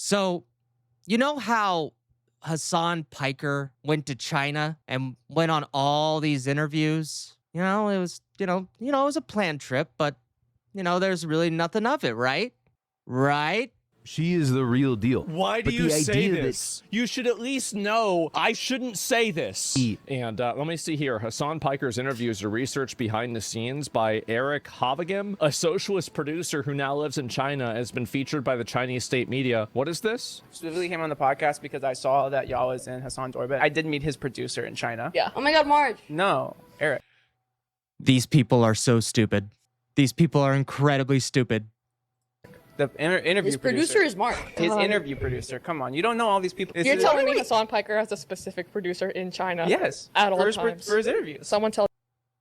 So, you know how Hasan Piker went to China and went on all these interviews? It was, it was a planned trip, but, there's really nothing of it, right? Right? She is the real deal. Why do you say this? You should at least know I shouldn't say this. And let me see here. Hasan Piker's interviews are research behind the scenes by Eric Havagim, a socialist producer who now lives in China, has been featured by the Chinese state media. What is this? Specifically came on the podcast because I saw that y'all was in Hassan's orbit. I did meet his producer in China. Yeah. Oh my God, Marge. No, Eric. These people are so stupid. These people are incredibly stupid. The interview His producer is Mark. His interview producer. Come on, you don't know all these people. You're telling me Hasan Piker has a specific producer in China? Yes. At all times. For his interviews. Someone tell.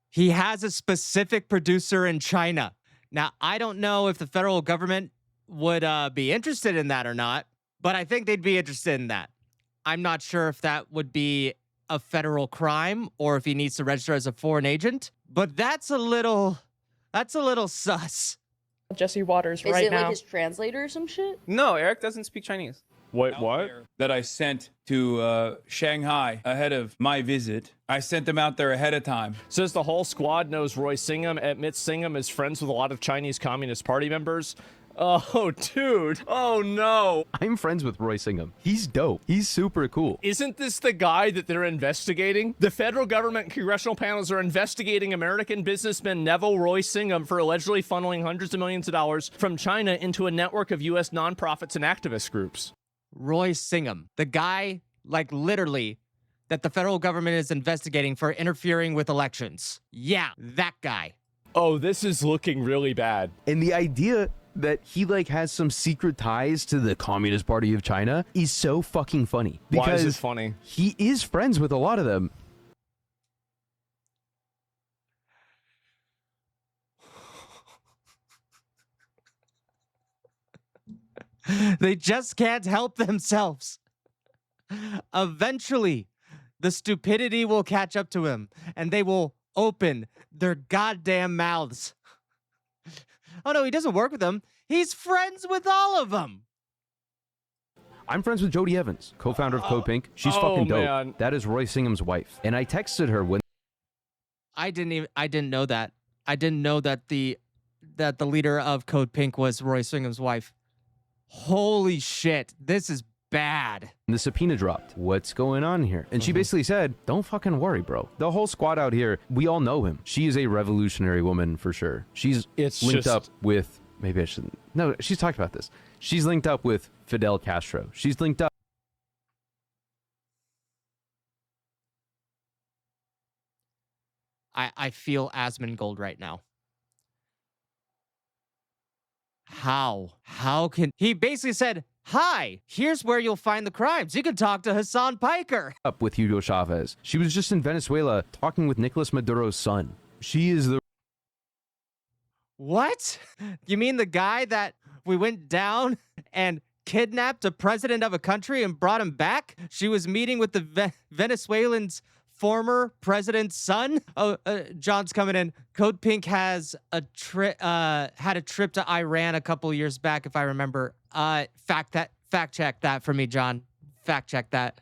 He has a specific producer in China. Now, I don't know if the federal government would be interested in that or not, but I think they'd be interested in that. I'm not sure if that would be a federal crime or if he needs to register as a foreign agent, but that's a little sus. Jesse Waters Is right it now. like his translator or some shit? No, Eric doesn't speak Chinese. Wait, what? That I sent to Shanghai ahead of my visit. I sent them out there ahead of time. Says the whole squad knows Roy Singham, admits Singham is friends with a lot of Chinese Communist Party members. Oh, dude. Oh, no. I'm friends with Roy Singham. He's dope. He's super cool. Isn't this the guy that they're investigating? The federal government and congressional panels are investigating American businessman Neville Roy Singham for allegedly funneling hundreds of millions of dollars from China into a network of U.S. nonprofits and activist groups. Roy Singham, the guy, literally, that the federal government is investigating for interfering with elections. Yeah, that guy. Oh, this is looking really bad. And the idea that he has some secret ties to the Communist Party of China is so fucking funny. Because why is it funny? He is friends with a lot of them. They just can't help themselves. Eventually, the stupidity will catch up to him, and they will open their goddamn mouths. Oh no, he doesn't work with them. He's friends with all of them. I'm friends with Jodie Evans, co-founder of Code Pink. She's fucking dope. Man. That is Roy Singham's wife. And I texted her when I didn't know that. I didn't know that the leader of Code Pink was Roy Singham's wife. Holy shit, this is bad. the subpoena dropped. What's going on here? And she basically said, don't fucking worry, bro. The whole squad out here, we all know him. She is a revolutionary woman for sure. She's linked up with, maybe I shouldn't. No, she's talked about this. She's linked up with Fidel Castro. She's linked up. I feel Asmongold right now. How can he basically said, hi, here's where you'll find the crimes. You can talk to Hasan Piker. Up with Hugo Chavez. She was just in Venezuela talking with Nicolas Maduro's son. She is the What? You mean the guy that we went down and kidnapped a president of a country and brought him back? She was meeting with the Venezuelan's former president's son. Oh, John's coming in. Code Pink has a had a trip to Iran a couple years back, if I remember. Fact check that for me, John. Fact check that.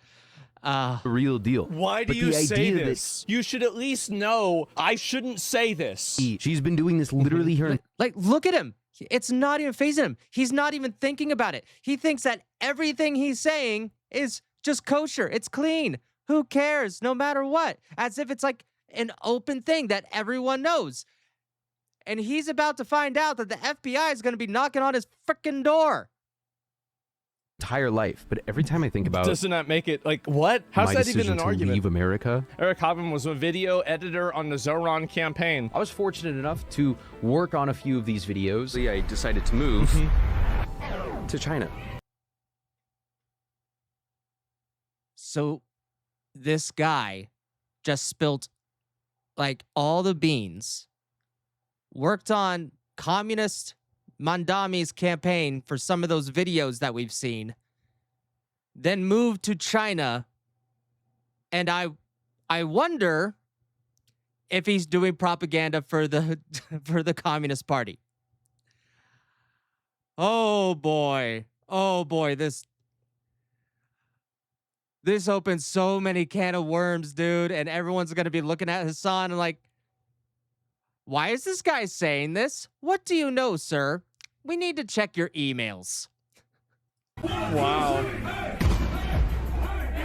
real deal. Why do you say this? You should at least know I shouldn't say this. She's been doing this literally here. Like, look at him. It's not even phasing him. He's not even thinking about it. He thinks that everything he's saying is just kosher. It's clean. Who cares? No matter what. As if it's like an open thing that everyone knows. And he's about to find out that the FBI is going to be knocking on his freaking door. Entire life, but every time I think about doesn't that make it like what? How's that even an argument? Leave America. Eric Hobbin was a video editor on the Zoran campaign. I was fortunate enough to work on a few of these videos. I decided to move to China. So this guy just spilt like all the beans, worked on communist Mandami's campaign for some of those videos that we've seen, then moved to China, and I wonder if he's doing propaganda for the for the Communist Party. Oh boy. Oh boy, this opens so many can of worms, dude, and everyone's gonna be looking at Hasan and like, why is this guy saying this? What do you know, sir? We need to check your emails. Wow.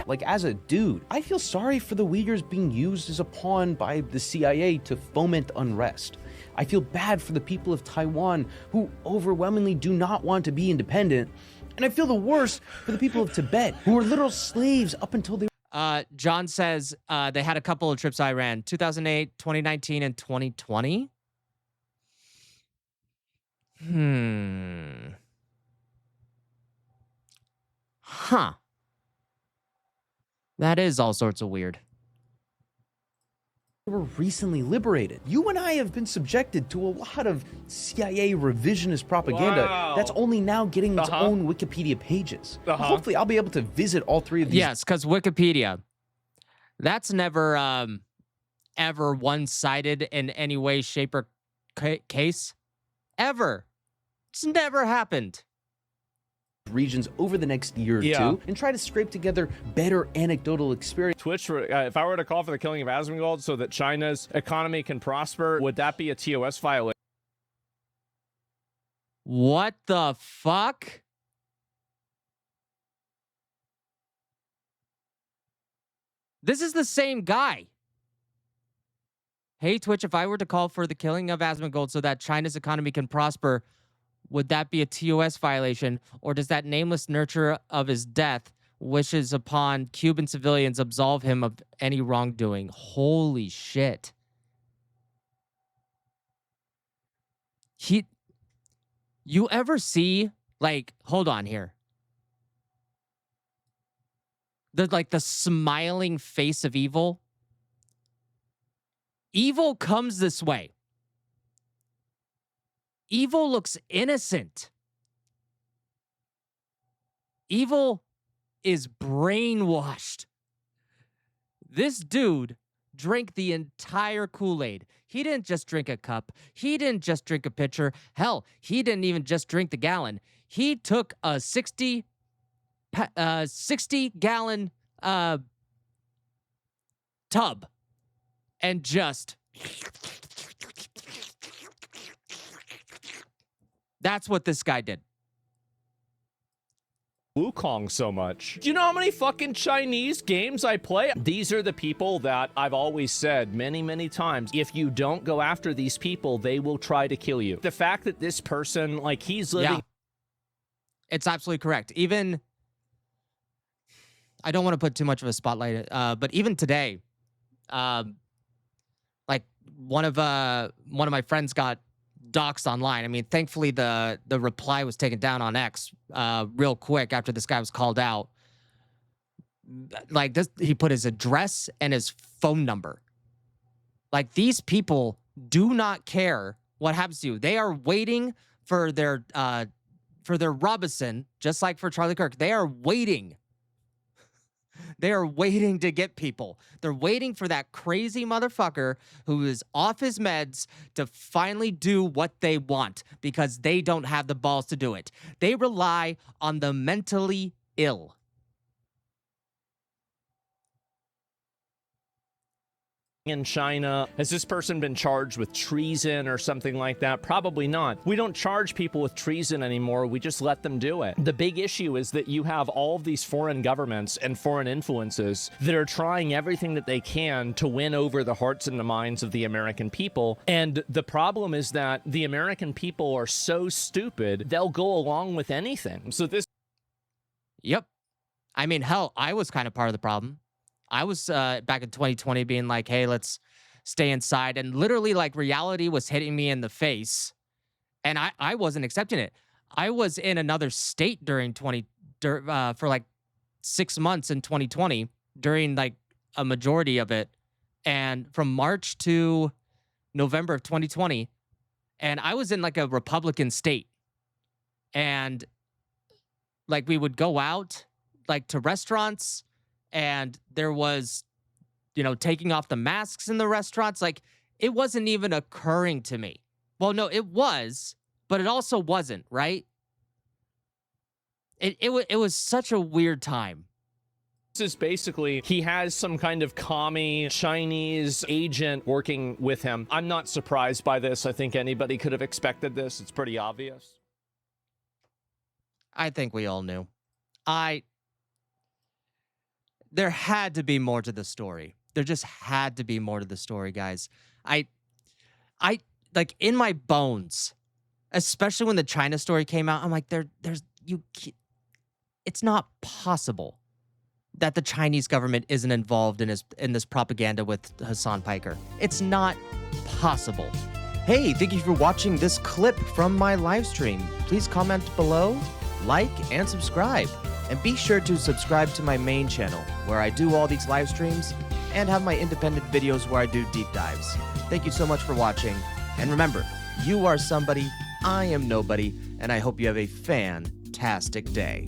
Like, as a dude, I feel sorry for the Uyghurs being used as a pawn by the CIA to foment unrest. I feel bad for the people of Taiwan who overwhelmingly do not want to be independent. And I feel the worst for the people of Tibet who were literal slaves up until they... John says they had a couple of trips I ran, 2008, 2019, and 2020. Huh. That is all sorts of weird. were recently liberated. You and I have been subjected to a lot of CIA revisionist propaganda that's only now getting its own Wikipedia pages. Hopefully I'll be able to visit all three of these. Yes, because Wikipedia, that's never ever one-sided in any way, shape, or case. Ever. It's never happened. Regions over the next year or two and try to scrape together better anecdotal experience. Twitch, if I were to call for the killing of Asmongold so that China's economy can prosper, would that be a TOS violation? What the fuck? This is the same guy. Hey, Twitch, if I were to call for the killing of Asmongold so that China's economy can prosper, would that be a TOS violation, or does that nameless nurturer of his death wishes upon Cuban civilians absolve him of any wrongdoing? Holy shit. You ever see, like, hold on here. The smiling face of evil? Evil comes this way. Evil looks innocent. Evil is brainwashed. This dude drank the entire Kool-Aid. He didn't just drink a cup. He didn't just drink a pitcher. Hell, he didn't even just drink the gallon. He took a 60-gallon tub and just... That's what this guy did. Wukong so much. Do you know how many fucking Chinese games I play? These are the people that I've always said many, many times. If you don't go after these people, they will try to kill you. The fact that this person, like, he's living... Yeah. It's absolutely correct. Even... I don't want to put too much of a spotlight, but even today, like, one of my friends got doxxed online. I mean, thankfully the reply was taken down on X real quick after this guy was called out. Like, this, he put his address and his phone number. Like, these people do not care what happens to you. They are waiting for their Robinson, just like for Charlie Kirk. They are waiting. They are waiting to get people. They're waiting for that crazy motherfucker who is off his meds to finally do what they want because they don't have the balls to do it. They rely on the mentally ill. In China. Has this person been charged with treason or something like that? Probably not. We don't charge people with treason anymore. We just let them do it. The big issue is that you have all of these foreign governments and foreign influences that are trying everything that they can to win over the hearts and the minds of the American people. And the problem is that the American people are so stupid, they'll go along with anything. So this... Yep. I mean, hell, I was kind of part of the problem. I was back in 2020 being like, hey, let's stay inside. And literally, like, reality was hitting me in the face. And I wasn't accepting it. I was in another state for like 6 months in 2020 during like a majority of it. And from March to November of 2020. And I was in like a Republican state. And like we would go out like to restaurants. And there was, you know, taking off the masks in the restaurants. Like, it wasn't even occurring to me. Well, no, it was, but it also wasn't, right? It was such a weird time. This is basically, he has some kind of commie Chinese agent working with him. I'm not surprised by this. I think anybody could have expected this. It's pretty obvious. I think we all knew. There had to be more to the story. There just had to be more to the story, guys. I like in my bones, especially when the China story came out, I'm like, it's not possible that the Chinese government isn't involved in this propaganda with Hasan Piker. It's not possible. Hey, thank you for watching this clip from my live stream. Please comment below, like, and subscribe. And be sure to subscribe to my main channel, where I do all these live streams and have my independent videos where I do deep dives. Thank you so much for watching. And remember, you are somebody, I am nobody, and I hope you have a fantastic day.